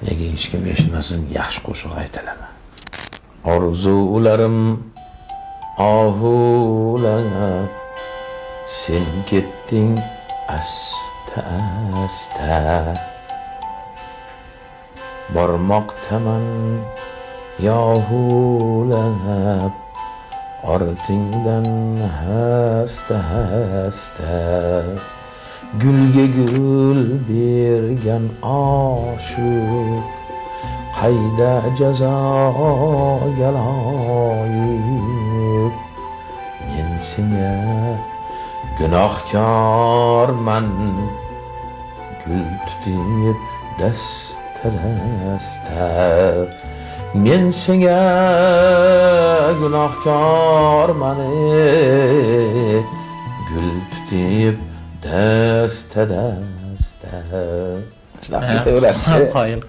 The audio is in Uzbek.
Nega hech kim eshitmasin, yaxshi qo'shiq aytilaman. Orzularim ohulab, sen ketding asta-asta. Bormoqtaman yohulab, ortingdan hasta-hasta. Gulga gul bergan oshiq, qayda jazoga loyiq. Men senga gunohkorman, gul tutib dasta-dasta. Men senga gunohkorman, gul tutib dasta-dasta. Qo'yil.